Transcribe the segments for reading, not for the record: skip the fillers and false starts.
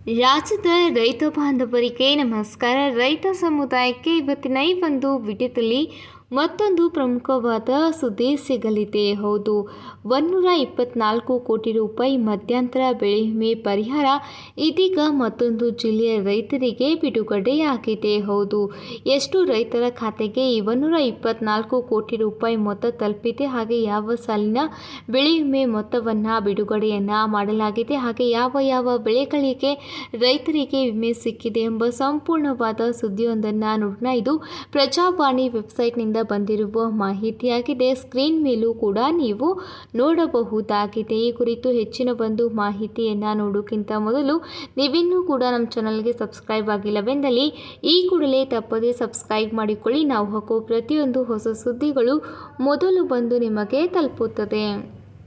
ರಾಜ್ಯದ ರೈತ ಬಾಂಧವರಿಗೆ ನಮಸ್ಕಾರ. ರೈತ ಸಮುದಾಯಕ್ಕೆ ಇವತ್ತಿನ ಈ ಒಂದು ವಿಡಿಯೋದಲ್ಲಿ ಮತ್ತೊಂದು ಪ್ರಮುಖವಾದ ಸುದ್ದಿ ಸಿಗಲಿದೆ. ಹೌದು, 124 ಕೋಟಿ ರೂಪಾಯಿ ಮಧ್ಯಂತರ ಬೆಳೆ ವಿಮೆ ಪರಿಹಾರ ಇದೀಗ ಮತ್ತೊಂದು ಜಿಲ್ಲೆಯ ರೈತರಿಗೆ ಬಿಡುಗಡೆಯಾಗಿದೆ. ಹೌದು, ಎಷ್ಟು ರೈತರ ಖಾತೆಗೆ ಈ 124 ಕೋಟಿ ರೂಪಾಯಿ ಮೊತ್ತ ತಲುಪಿದೆ, ಹಾಗೆ ಯಾವ ಸಾಲಿನ ಬೆಳೆ ವಿಮೆ ಮೊತ್ತವನ್ನು ಬಿಡುಗಡೆಯನ್ನು ಮಾಡಲಾಗಿದೆ, ಹಾಗೆ ಯಾವ ಯಾವ ಬೆಳೆಗಳಿಗೆ ರೈತರಿಗೆ ವಿಮೆ ಸಿಕ್ಕಿದೆ ಎಂಬ ಸಂಪೂರ್ಣವಾದ ಸುದ್ದಿಯೊಂದನ್ನು ನೋಡೋಣ. ಇದು ಪ್ರಜಾವಾಣಿ ವೆಬ್ಸೈಟ್ನಿಂದ ಬಂದಿರುವ ಮಾಹಿತಿಯಾಗಿದೆ. ಸ್ಕ್ರೀನ್ ಮೇಲೂ ಕೂಡ ನೀವು ನೋಡಬಹುದಾಗಿದೆ. ಈ ಕುರಿತು ಹೆಚ್ಚಿನ ಒಂದು ಮಾಹಿತಿಯನ್ನು ನೋಡೋಕ್ಕಿಂತ ಮೊದಲು ನೀವಿನ್ನೂ ಕೂಡ ನಮ್ಮ ಚಾನಲ್ಗೆ ಸಬ್ಸ್ಕ್ರೈಬ್ ಆಗಿಲ್ಲವೆಂದಲ್ಲಿ ಈ ಕೂಡಲೇ ತಪ್ಪದೇ ಸಬ್ಸ್ಕ್ರೈಬ್ ಮಾಡಿಕೊಳ್ಳಿ. ನಾವು ಹಾಕೋ ಪ್ರತಿಯೊಂದು ಹೊಸ ಸುದ್ದಿಗಳು ಮೊದಲು ಬಂದು ನಿಮಗೆ ತಲುಪುತ್ತದೆ.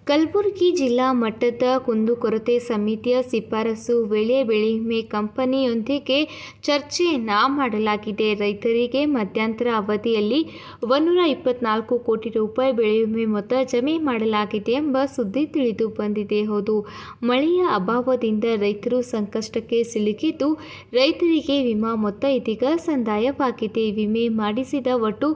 ಕಲಬುರಗಿ ಜಿಲ್ಲಾ ಮಟ್ಟದ ಕುಂದುಕೊರತೆ ಸಮಿತಿಯ ಶಿಫಾರಸು ವೇಳೆ ಬೆಳೆ ವಿಮೆ ಕಂಪನಿಯೊಂದಿಗೆ ಚರ್ಚೆಯನ್ನು ಮಾಡಲಾಗಿದೆ. ರೈತರಿಗೆ ಮಧ್ಯಂತರ ಅವಧಿಯಲ್ಲಿ 124 ಕೋಟಿ ರೂಪಾಯಿ ಬೆಳೆ ವಿಮೆ ಮೊತ್ತ ಜಮೆ ಮಾಡಲಾಗಿದೆ ಎಂಬ ಸುದ್ದಿ ತಿಳಿದು ಬಂದಿದೆ. ಹೌದು, ಮಳೆಯ ಅಭಾವದಿಂದ ರೈತರು ಸಂಕಷ್ಟಕ್ಕೆ ಸಿಲುಕಿದ್ದು ರೈತರಿಗೆ ವಿಮಾ ಮೊತ್ತ ಇದೀಗ ಸಂದಾಯವಾಗಿದೆ. ವಿಮೆ ಮಾಡಿಸಿದ ಒಟ್ಟು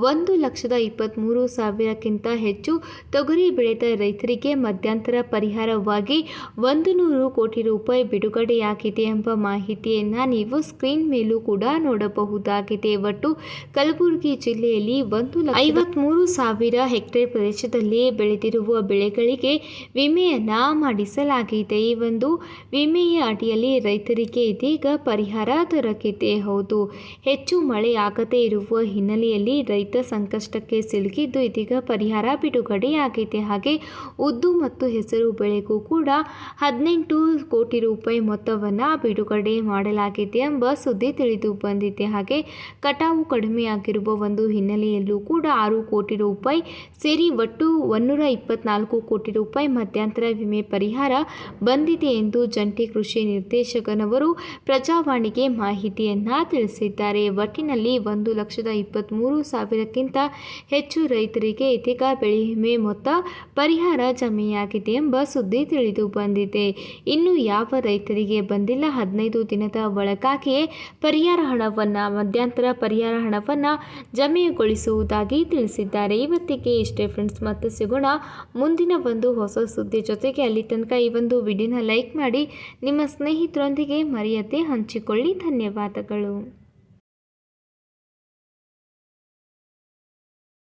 1,23,000ಕ್ಕಿಂತ ಹೆಚ್ಚು ತೊಗರಿ ಬೆಳೆದ ರೈತರಿಗೆ ಮಧ್ಯಂತರ ಪರಿಹಾರವಾಗಿ 100 ಕೋಟಿ ರೂಪಾಯಿ ಬಿಡುಗಡೆಯಾಗಿದೆ ಎಂಬ ಮಾಹಿತಿಯನ್ನು ನೀವು ಸ್ಕ್ರೀನ್ ಮೇಲೂ ಕೂಡ ನೋಡಬಹುದಾಗಿದೆ. ಒಟ್ಟು ಕಲಬುರಗಿ ಜಿಲ್ಲೆಯಲ್ಲಿ 1,53,000 ಹೆಕ್ಟೇರ್ ಪ್ರದೇಶದಲ್ಲಿ ಬೆಳೆದಿರುವ ಬೆಳೆಗಳಿಗೆ ವಿಮೆಯನ್ನು ಮಾಡಿಸಲಾಗಿದೆ. ಈ ಒಂದು ವಿಮೆಯ ಅಡಿಯಲ್ಲಿ ರೈತರಿಗೆ ಇದೀಗ ಪರಿಹಾರ ದೊರಕಿದೆ. ಹೌದು, ಹೆಚ್ಚು ಮಳೆ ಆಗದೇ ಇರುವ ಹಿನ್ನೆಲೆಯಲ್ಲಿ ರೈತ ಸಂಕಷ್ಟಕ್ಕೆ ಸಿಲುಕಿದ್ದು ಇದೀಗ ಪರಿಹಾರ ಬಿಡುಗಡೆಯಾಗಿದೆ. ಹಾಗೆ ಉದ್ದು ಮತ್ತು ಹೆಸರು ಬೆಳೆಗೂ ಕೂಡ 18 ಕೋಟಿ ರೂಪಾಯಿ ಮೊತ್ತವನ್ನು ಬಿಡುಗಡೆ ಮಾಡಲಾಗಿದೆ ಎಂಬ ಸುದ್ದಿ ತಿಳಿದು ಬಂದಿದೆ. ಹಾಗೆ ಕಟಾವು ಕಡಿಮೆಯಾಗಿರುವ ಒಂದು ಹಿನ್ನೆಲೆಯಲ್ಲೂ ಕೂಡ 6 ಕೋಟಿ ರೂಪಾಯಿ ಸೇರಿ ಒಟ್ಟು 124 ಕೋಟಿ ರೂಪಾಯಿ ಮಧ್ಯಂತರ ವಿಮೆ ಪರಿಹಾರ ಬಂದಿದೆ ಎಂದು ಜಂಟಿ ಕೃಷಿ ನಿರ್ದೇಶಕನವರು ಪ್ರಜಾವಾಣಿಗೆ ಮಾಹಿತಿಯನ್ನು ತಿಳಿಸಿದ್ದಾರೆ. ಒಟ್ಟಿನಲ್ಲಿ 1,23,000ಕ್ಕಿಂತ ಹೆಚ್ಚು ರೈತರಿಗೆ ಇದೀಗ ಬೆಳೆ ವಿಮೆ ಮೊತ್ತ ಪರಿಹಾರ ಜಮೆಯಾಗಿದೆ ಎಂಬ ಸುದ್ದಿ ತಿಳಿದು ಬಂದಿದೆ. ಇನ್ನು ಯಾವ ರೈತರಿಗೆ ಬಂದಿಲ್ಲ 15 ದಿನದ ಒಳಗಾಗಿಯೇ ಪರಿಹಾರ ಹಣವನ್ನು ಮಧ್ಯಂತರ ಪರಿಹಾರ ಹಣವನ್ನು ಜಮೆಗೊಳಿಸುವುದಾಗಿ ತಿಳಿಸಿದ್ದಾರೆ. ಇವತ್ತಿಗೆ ಇಷ್ಟೇ ಫ್ರೆಂಡ್ಸ್, ಮತ್ತೆ ಸಿಗೋಣ ಮುಂದಿನ ಒಂದು ಹೊಸ ಸುದ್ದಿ ಜೊತೆಗೆ. ಅಲ್ಲಿ ತನಕ ಈ ಒಂದು ವಿಡಿಯೋನ ಲೈಕ್ ಮಾಡಿ ನಿಮ್ಮ ಸ್ನೇಹಿತರೊಂದಿಗೆ ಮರೆಯದೆ ಹಂಚಿಕೊಳ್ಳಿ. ಧನ್ಯವಾದಗಳು.